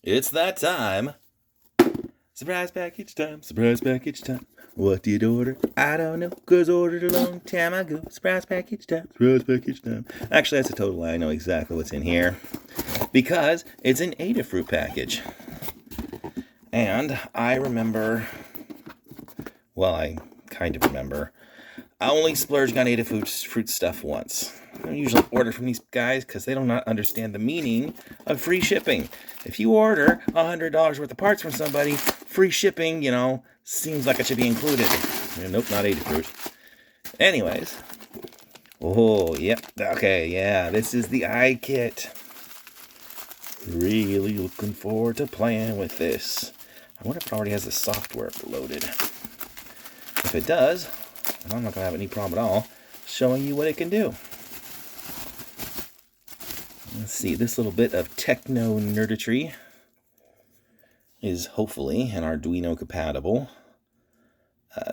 It's that time. Surprise package time. Surprise package time. What did you order? I don't know, 'cause ordered a long time ago. Surprise package time. Surprise package time. Actually, that's a total lie. I know exactly what's in here. Because it's an Adafruit package. And I remember, well, I kind of remember, I only splurged on Adafruit stuff once. I don't usually order from these guys because they do not understand the meaning of free shipping. If you order $100 worth of parts from somebody, free shipping, seems like it should be included. Nope, not Adafruit. Anyways. Oh, yep. Okay, yeah, this is the iKit. Really looking forward to playing with this. I wonder if it already has the software loaded. If it does, I'm not going to have any problem at all showing you what it can do. Let's see, this little bit of techno nerdetry is hopefully an Arduino compatible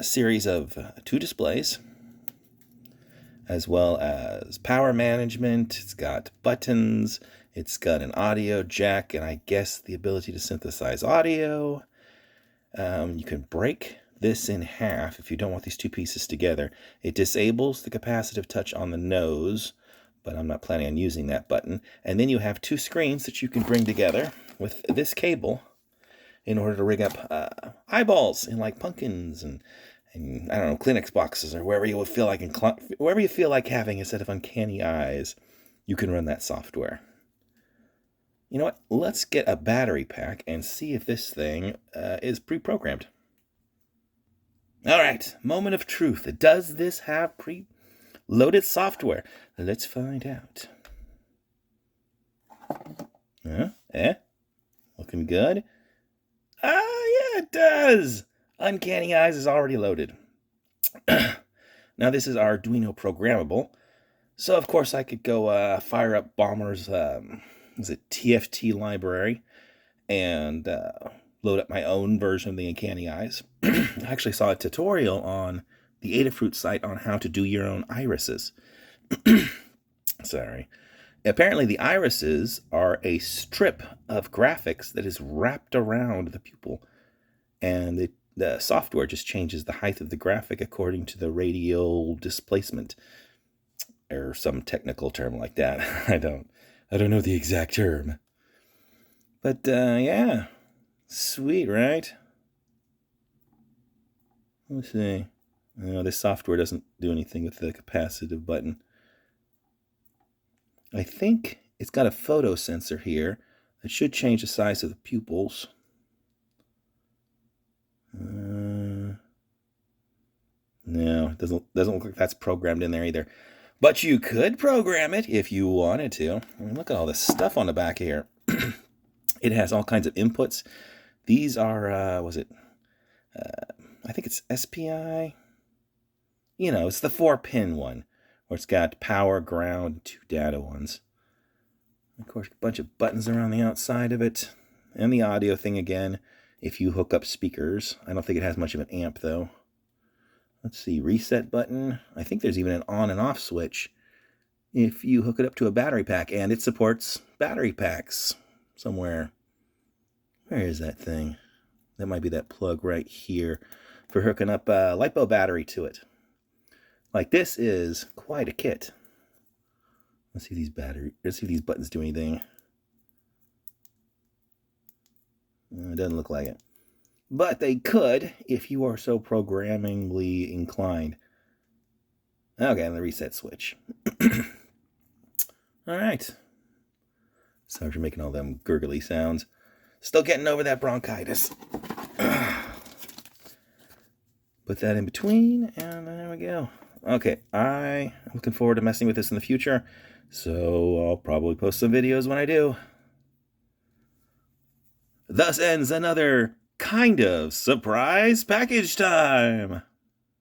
series of 2 displays, as well as power management. It's got buttons, it's got an audio jack, and I guess the ability to synthesize audio. You can break this in half if you don't want these two pieces together. It disables the capacitive touch on the nose, but I'm not planning on using that button. And then you have 2 screens that you can bring together with this cable in order to rig up eyeballs in like pumpkins and I don't know, Kleenex boxes or wherever you would feel like wherever you feel like having a set of uncanny eyes. You can run that software. You know what? Let's get a battery pack and see if this thing is pre-programmed. All right, moment of truth. Does this have preloaded software? Let's find out. Looking good. Yeah, it does. Uncanny Eyes is already loaded. Now, this is Arduino programmable. So, of course, I could go fire up Bomber's TFT library and load up my own version of the Uncanny Eyes. I actually saw a tutorial on the Adafruit site on how to do your own irises. Sorry. Apparently, the irises are a strip of graphics that is wrapped around the pupil, and the software just changes the height of the graphic according to the radial displacement, or some technical term like that. I don't know the exact term. But yeah, sweet, right? Let's see. This software doesn't do anything with the capacitive button. I think it's got a photo sensor here that should change the size of the pupils. No, it doesn't look like that's programmed in there either. But you could program it if you wanted to. Look at all this stuff on the back here. It has all kinds of inputs. These are, I think it's SPI. It's the 4-pin one, where it's got power, ground, 2 data ones. Of course, a bunch of buttons around the outside of it. And the audio thing again, if you hook up speakers. I don't think it has much of an amp, though. Let's see, reset button. I think there's even an on and off switch if you hook it up to a battery pack. And it supports battery packs somewhere. Where is that thing? That might be that plug right here for hooking up a LiPo battery to it. Like, this is quite a kit. Let's see these buttons do anything. It doesn't look like it. But they could if you are so programmingly inclined. Okay, and the reset switch. All right. Sorry for making all them gurgly sounds. Still getting over that bronchitis. Put that in between, and there we go. Okay, I'm looking forward to messing with this in the future, so I'll probably post some videos when I do. Thus ends another kind of surprise package time.